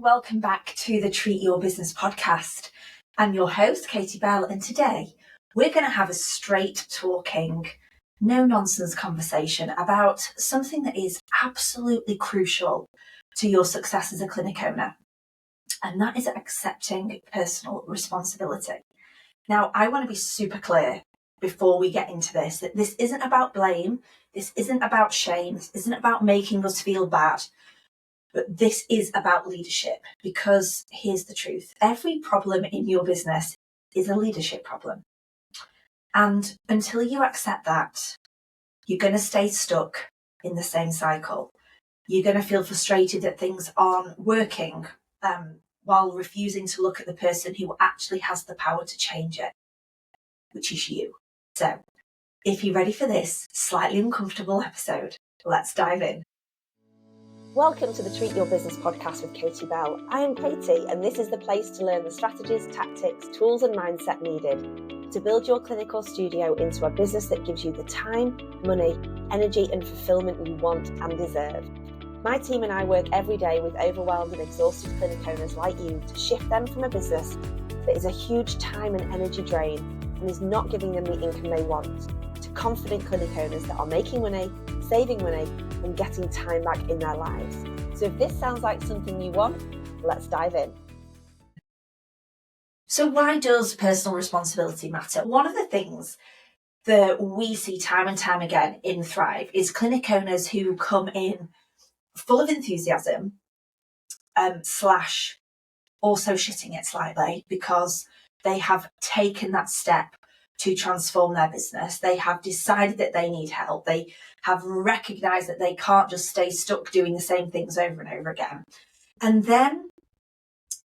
and welcome back to the Treat Your Business podcast. I'm your host, Katie Bell, and today we're going to have a straight talking, no nonsense conversation about something that is absolutely crucial to your success as a clinic owner, and that is accepting personal responsibility. Now, I want to be super clear before we get into this, that this isn't about blame, this isn't about shame, this isn't about making us feel bad. But this is about leadership, because here's the truth. Every problem in your business is a leadership problem. And until you accept that, you're going to stay stuck in the same cycle. You're going to feel frustrated that things aren't working while refusing to look at the person who actually has the power to change it, which is you. So if you're ready for this slightly uncomfortable episode, let's dive in. Welcome to the Treat Your Business podcast with Katie Bell. I am Katie, and this is the place to learn the strategies, tactics, tools and mindset needed to build your clinic or studio into a business that gives you the time, money, energy and fulfillment you want and deserve. My team and I work every day with overwhelmed and exhausted clinic owners like you to shift them from a business that is a huge time and energy drain and is not giving them the income they want, to confident clinic owners that are making money, saving money and getting time back in their lives. So if this sounds like something you want, let's dive in. So why does personal responsibility matter? One of the things that we see time and time again in Thrive is clinic owners who come in full of enthusiasm, slash also shitting it slightly because they have taken that step to transform their business. They have decided that they need help. They have recognized that they can't just stay stuck doing the same things over and over again. And then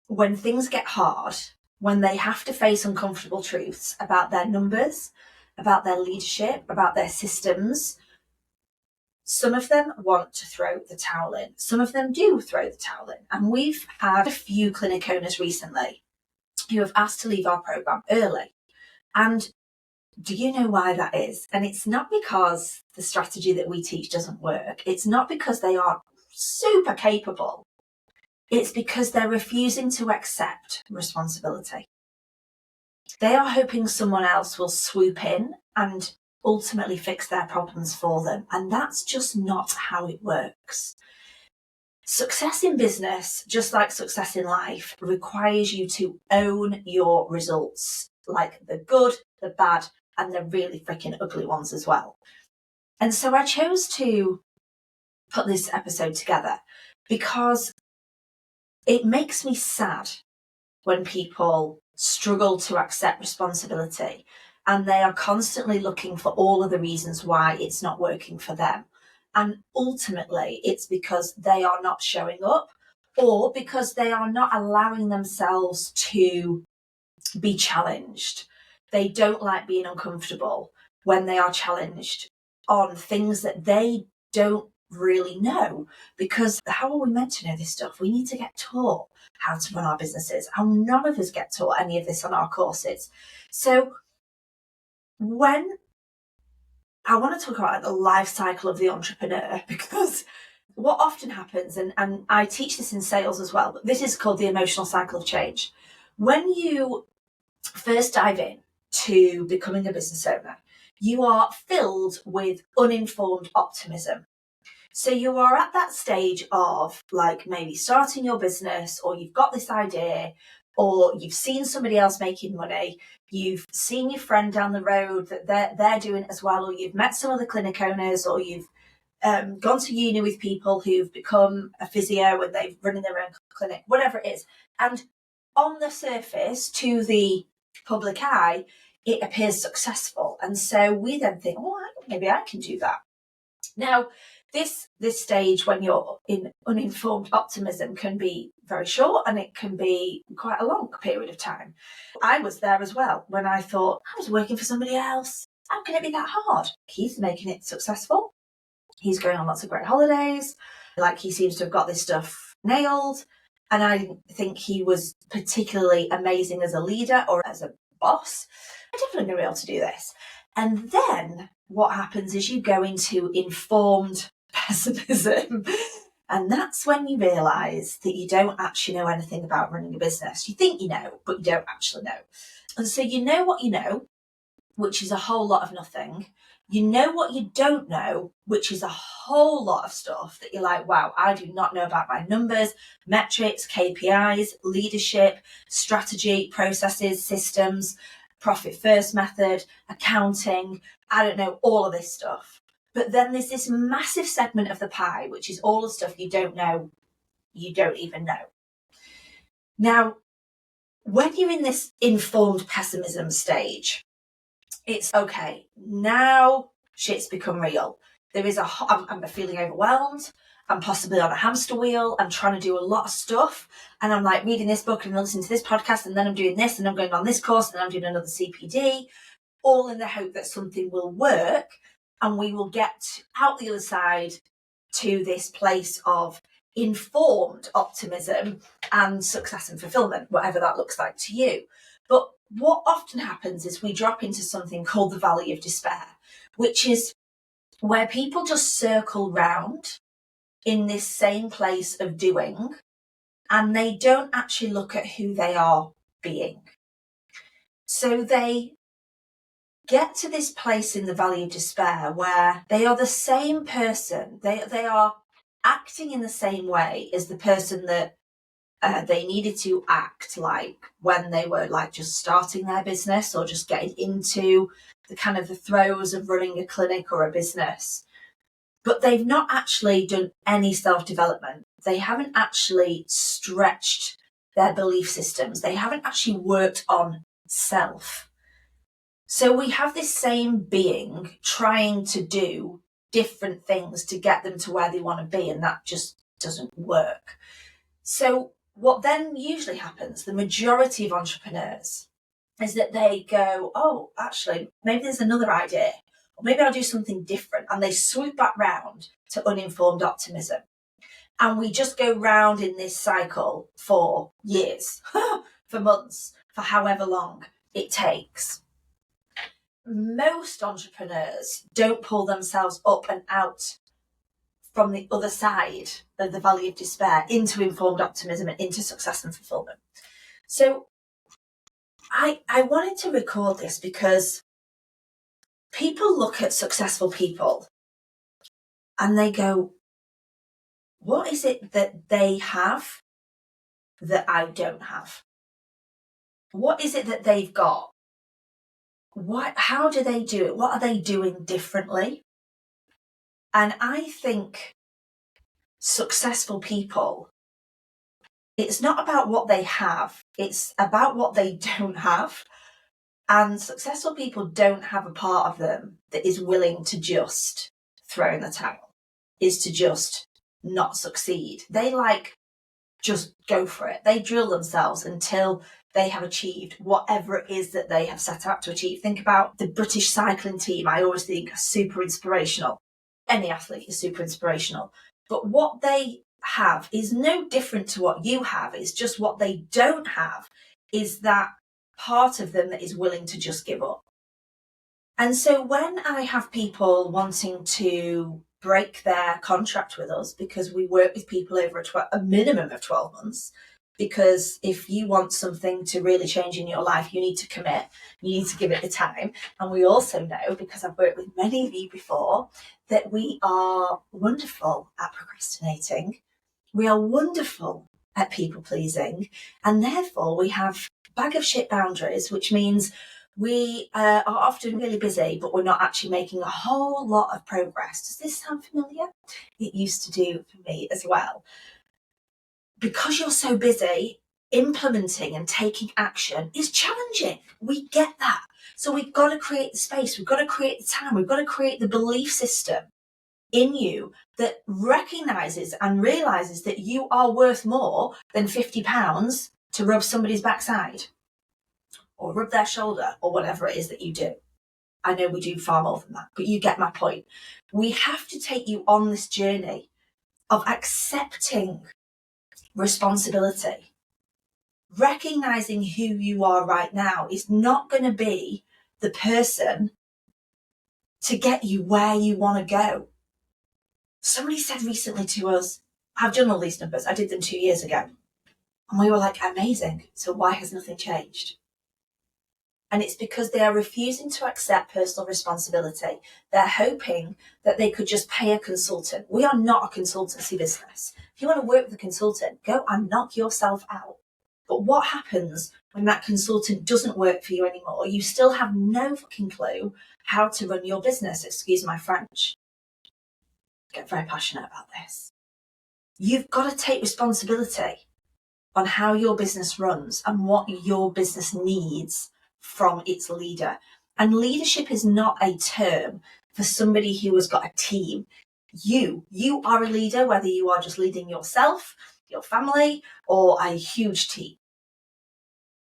when things get hard, when they have to face uncomfortable truths about their numbers, about their leadership, about their systems, some of them want to throw the towel in. Some of them do throw the towel in. And we've had a few clinic owners recently who have asked to leave our program early. And do you know why that is? And it's not because the strategy that we teach doesn't work. It's not because they aren't super capable. It's because they're refusing to accept responsibility. They are hoping someone else will swoop in and ultimately fix their problems for them. And that's just not how it works. Success in business, just like success in life, requires you to own your results, like the good, the bad, and the really freaking ugly ones as well. And so I chose to put this episode together because it makes me sad when people struggle to accept responsibility and they are constantly looking for all of the reasons why it's not working for them. And ultimately, it's because they are not showing up or because they are not allowing themselves to be challenged. They don't like being uncomfortable when they are challenged on things that they don't really know, because how are we meant to know this stuff? We need to get taught how to run our businesses, and none of us get taught any of this on our courses. So when I want to talk about the life cycle of the entrepreneur, because what often happens, and I teach this in sales as well, but this is called the emotional cycle of change. When you first dive in to becoming a business owner, you are filled with uninformed optimism. So you are at that stage of like maybe starting your business, or you've got this idea, or you've seen somebody else making money, you've seen your friend down the road that they're doing it as well, or you've met some other clinic owners, or you've gone to uni with people who've become a physio and they've run their own clinic, whatever it is. And on the surface, to the public eye, it appears successful. And so we then think, oh, maybe I can do that. Now, this stage when you're in uninformed optimism can be very short and it can be quite a long period of time. I was there as well when I thought, I was working for somebody else. How can it be that hard? He's making it successful. He's going on lots of great holidays. Like, he seems to have got this stuff nailed. And I didn't think he was particularly amazing as a leader or as a boss. I'm definitely going to be able to do this. And then what happens is you go into informed pessimism And that's when you realise that you don't actually know anything about running a business. You think you know, but you don't actually know. And so you know what you know, which is a whole lot of nothing. You know what you don't know, which is a whole lot of stuff that you're like, wow, I do not know about my numbers, metrics, KPIs, leadership, strategy, processes, systems, profit first method, accounting. I don't know all of this stuff. But then there's this massive segment of the pie, which is all the stuff you don't know, you don't even know. Now, when you're in this informed pessimism stage, it's okay, now shit's become real. I'm feeling overwhelmed. I'm possibly on a hamster wheel. I'm trying to do a lot of stuff. And I'm like reading this book and listening to this podcast. And then I'm doing this and I'm going on this course and then I'm doing another CPD, all in the hope that something will work. And we will get out the other side to this place of informed optimism and success and fulfillment, whatever that looks like to you. But what often happens is we drop into something called the valley of despair, which is where people just circle round in this same place of doing, and they don't actually look at who they are being. So they get to this place in the valley of despair where they are the same person. They are acting in the same way as the person that they needed to act like when they were like just starting their business or just getting into the kind of the throes of running a clinic or a business. But they've not actually done any self-development. They haven't actually stretched their belief systems. They haven't actually worked on self. So we have this same being trying to do different things to get them to where they want to be, and that just doesn't work. So what then usually happens, the majority of entrepreneurs, is that they go, oh, actually, maybe there's another idea, or maybe I'll do something different. And they swoop back round to uninformed optimism. And we just go round in this cycle for years, for months, for however long it takes. Most entrepreneurs don't pull themselves up and out from the other side of the valley of despair into informed optimism and into success and fulfillment. So I wanted to record this because people look at successful people and they go, what is it that they have that I don't have? What is it that they've got? How do they do it? What are they doing differently? And I think successful people, it's not about what they have, it's about what they don't have. And successful people don't have a part of them that is willing to just throw in the towel, is to just not succeed. They just go for it. They drill themselves until they have achieved whatever it is that they have set out to achieve. Think about the British cycling team. I always think are super inspirational. Any athlete is super inspirational. But what they have is no different to what you have. It's just what they don't have is that part of them that is willing to just give up. And so when I have people wanting to break their contract with us, because we work with people over a minimum of 12 months, because if you want something to really change in your life, you need to commit, you need to give it the time. And we also know, because I've worked with many of you before, that we are wonderful at procrastinating. We are wonderful at people pleasing. And therefore we have bag of shit boundaries, which means we are often really busy, but we're not actually making a whole lot of progress. Does this sound familiar? It used to do for me as well. Because you're so busy, implementing and taking action is challenging. We get that. So we've got to create the space. We've got to create the time. We've got to create the belief system in you that recognises and realises that you are worth more than £50 to rub somebody's backside or rub their shoulder or whatever it is that you do. I know we do far more than that, but you get my point. We have to take you on this journey of accepting responsibility. Recognizing who you are right now is not going to be the person to get you where you want to go. Somebody said recently to us, I've done all these numbers. I did them 2 years ago. And we were like, amazing. So why has nothing changed? And it's because they are refusing to accept personal responsibility. They're hoping that they could just pay a consultant. We are not a consultancy business. If you want to work with a consultant, go and knock yourself out. But what happens when that consultant doesn't work for you anymore? You still have no fucking clue how to run your business. Excuse my French. I get very passionate about this. You've got to take responsibility on how your business runs and what your business needs from its leader. And leadership is not a term for somebody who has got a team. You are a leader, whether you are just leading yourself, your family, or a huge team.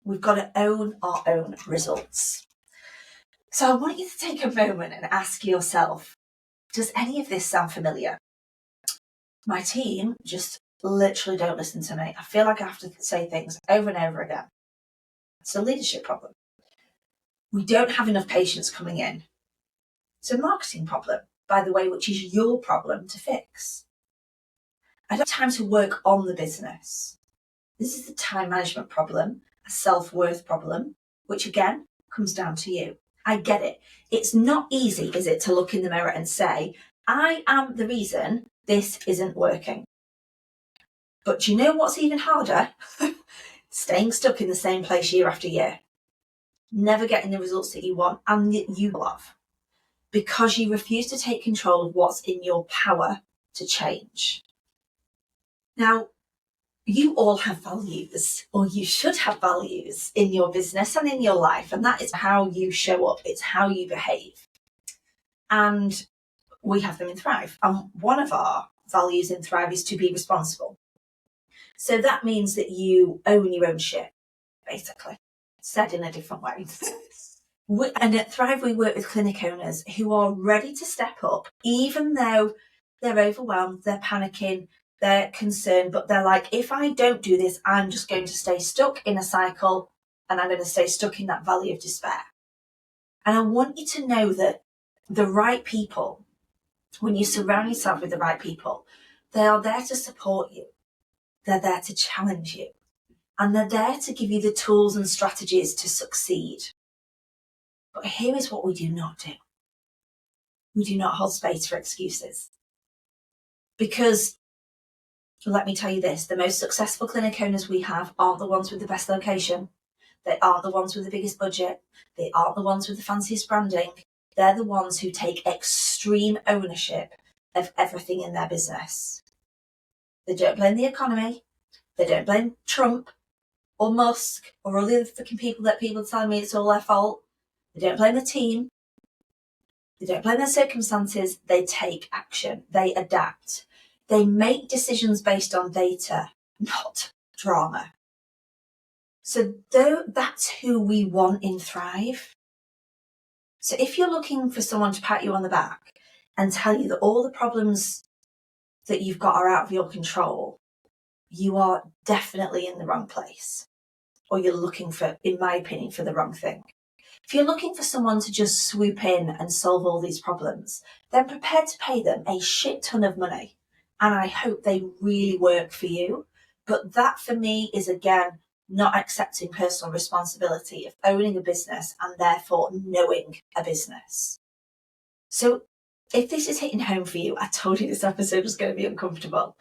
We've got to own our own results. So I want you to take a moment and ask yourself, does any of this sound familiar? My team just literally don't listen to me. I feel like I have to say things over and over again. It's a leadership problem. We don't have enough patients coming in. It's a marketing problem, by the way, which is your problem to fix. I don't have time to work on the business. This is a time management problem, a self-worth problem, which again comes down to you. I get it. It's not easy, is it, to look in the mirror and say, I am the reason this isn't working. But do you know what's even harder? Staying stuck in the same place year after year. Never getting the results that you want and that you love. Because you refuse to take control of what's in your power to change. Now, you all have values, or you should have values in your business and in your life. And that is how you show up. It's how you behave. And we have them in Thrive. And one of our values in Thrive is to be responsible. So that means that you own your own shit, basically, said in a different way. And at Thrive, we work with clinic owners who are ready to step up, even though they're overwhelmed, they're panicking, they're concerned, but they're like, if I don't do this, I'm just going to stay stuck in a cycle and I'm going to stay stuck in that valley of despair. And I want you to know that the right people, when you surround yourself with the right people, they are there to support you. They're there to challenge you. And they're there to give you the tools and strategies to succeed. But here is what we do not do. We do not hold space for excuses. Because, let me tell you this, the most successful clinic owners we have aren't the ones with the best location. They aren't the ones with the biggest budget. They aren't the ones with the fanciest branding. They're the ones who take extreme ownership of everything in their business. They don't blame the economy. They don't blame Trump or Musk or all the other fucking people that people are telling me it's all their fault. They don't blame the team. They don't blame their circumstances. They take action. They adapt. They make decisions based on data, not drama. So that's who we want in Thrive. So if you're looking for someone to pat you on the back and tell you that all the problems that you've got are out of your control, you are definitely in the wrong place. Or you're looking for, in my opinion, for the wrong thing. If you're looking for someone to just swoop in and solve all these problems, then prepare to pay them a shit ton of money. And I hope they really work for you. But that for me is, again, not accepting personal responsibility of owning a business and therefore knowing a business. So if this is hitting home for you, I told you this episode was going to be uncomfortable.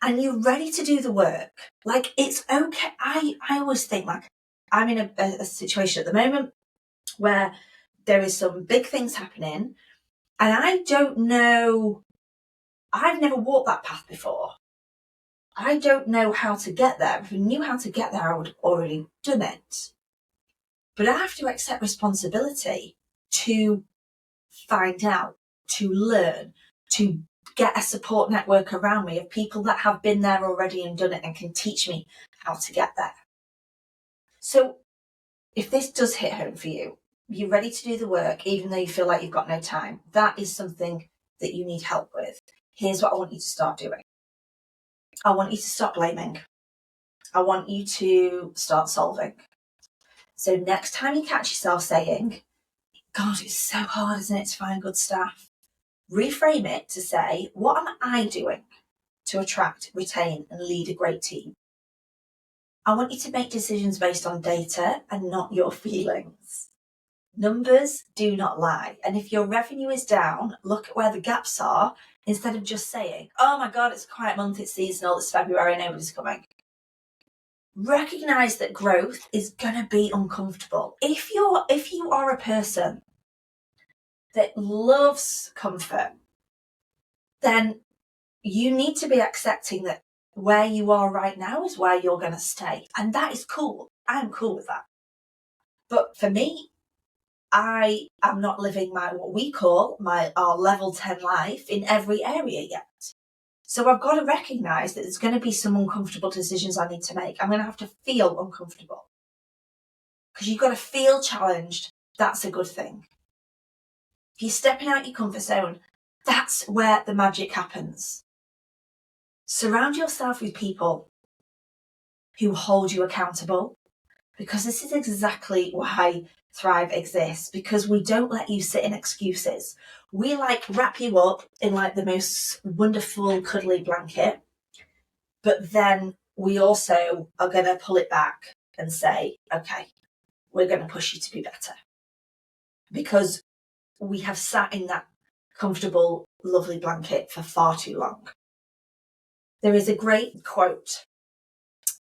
And you're ready to do the work. Like, it's okay. I always think, like, I'm in a situation at the moment where there is some big things happening and I don't know, I've never walked that path before. I don't know how to get there. If I knew how to get there, I would have already done it. But I have to accept responsibility to find out, to learn, to get a support network around me of people that have been there already and done it and can teach me how to get there. So if this does hit home for you, you're ready to do the work, even though you feel like you've got no time, that is something that you need help with. Here's what I want you to start doing. I want you to stop blaming. I want you to start solving. So next time you catch yourself saying, God, it's so hard, isn't it, to find good staff? Reframe it to say, what am I doing to attract, retain, and lead a great team. I want you to make decisions based on data and not your feelings. Numbers do not lie. And if your revenue is down, look at where the gaps are instead of just saying, oh my God, it's a quiet month, it's seasonal, it's February, nobody's coming. Recognize that growth is going to be uncomfortable. If you are a person that loves comfort, then you need to be accepting that where you are right now is where you're going to stay. And that is cool. I'm cool with that. But for me, I am not living what we call our level 10 life in every area yet. So I've got to recognise that there's going to be some uncomfortable decisions I need to make. I'm going to have to feel uncomfortable. Because you've got to feel challenged. That's a good thing. If you're stepping out your comfort zone, that's where the magic happens. Surround yourself with people who hold you accountable, because this is exactly why Thrive exists, because we don't let you sit in excuses. We wrap you up in the most wonderful cuddly blanket, but then we also are going to pull it back and say, okay, we're going to push you to be better, because we have sat in that comfortable, lovely blanket for far too long. There is a great quote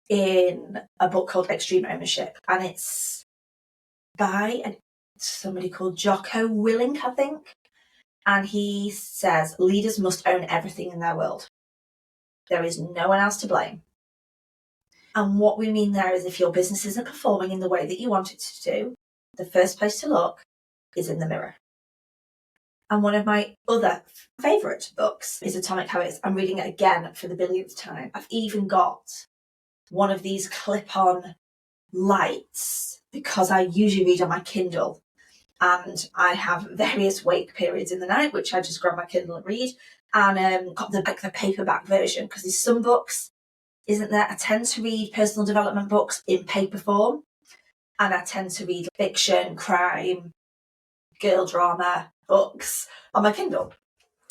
in a book called Extreme Ownership, and it's by somebody called Jocko Willink, I think. And he says, leaders must own everything in their world. There is no one else to blame. And what we mean there is, if your business isn't performing in the way that you want it to do, the first place to look is in the mirror. And one of my other favourite books is Atomic Habits. I'm reading it again for the billionth time. I've even got one of these clip-on lights because I usually read on my Kindle, and I have various wake periods in the night, which I just grab my Kindle and read, and got the paperback version, because there's some books, isn't there? I tend to read personal development books in paper form, and I tend to read fiction, crime, girl drama books on my Kindle.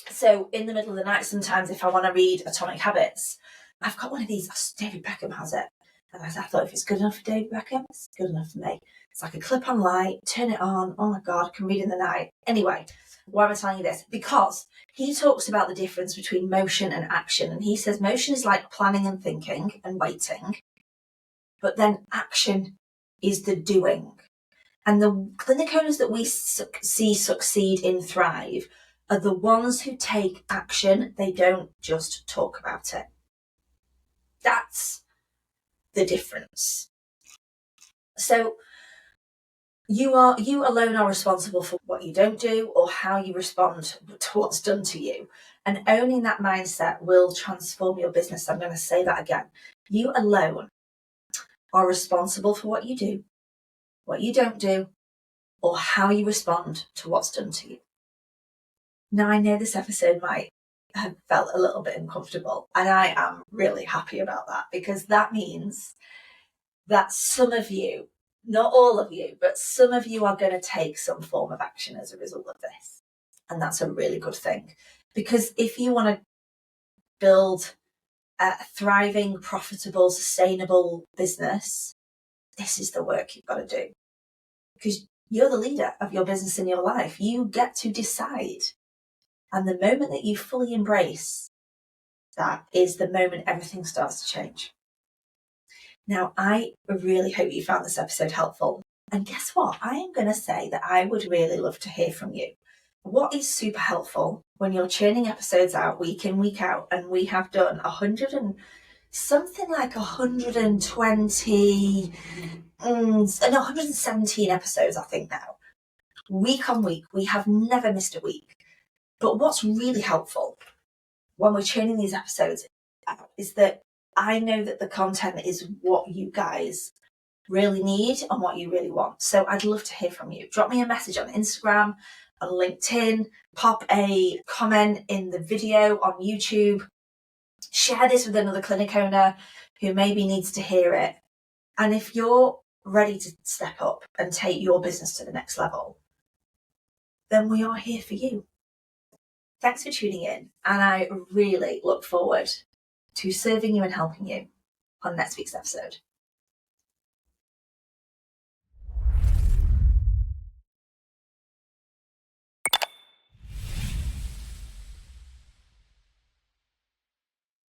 So in the middle of the night, sometimes if I want to read Atomic Habits, I've got one of these. David Beckham has it. And I thought, if it's good enough for David Beckham, it's good enough for me. It's like a clip-on light, turn it on. Oh my God, I can read in the night. Anyway, why am I telling you this? Because he talks about the difference between motion and action. And he says motion is like planning and thinking and waiting. But then action is the doing. And the clinic owners that we see succeed in Thrive are the ones who take action. They don't just talk about it. That's the difference. So you alone are responsible for what you don't do or how you respond to what's done to you. And owning that mindset will transform your business. I'm going to say that again. You alone are responsible for what you do, what you don't do, or how you respond to what's done to you. Now, I know this episode might have felt a little bit uncomfortable, and I am really happy about that, because that means that some of you, not all of you, but some of you are going to take some form of action as a result of this. And that's a really good thing. Because if you want to build a thriving, profitable, sustainable business, this is the work you've got to do. Because you're the leader of your business in your life. You get to decide. And the moment that you fully embrace that is the moment everything starts to change. Now, I really hope you found this episode helpful. And guess what? I am going to say that I would really love to hear from you. What is super helpful when you're churning episodes out week in, week out, and we have done 117 episodes, I think now. Week on week, we have never missed a week. But what's really helpful when we're churning these episodes out is that I know that the content is what you guys really need and what you really want. So I'd love to hear from you. Drop me a message on Instagram, on LinkedIn, pop a comment in the video on YouTube. Share this with another clinic owner who maybe needs to hear it. And if you're ready to step up and take your business to the next level, then we are here for you. Thanks for tuning in, and I really look forward to serving you and helping you on next week's episode.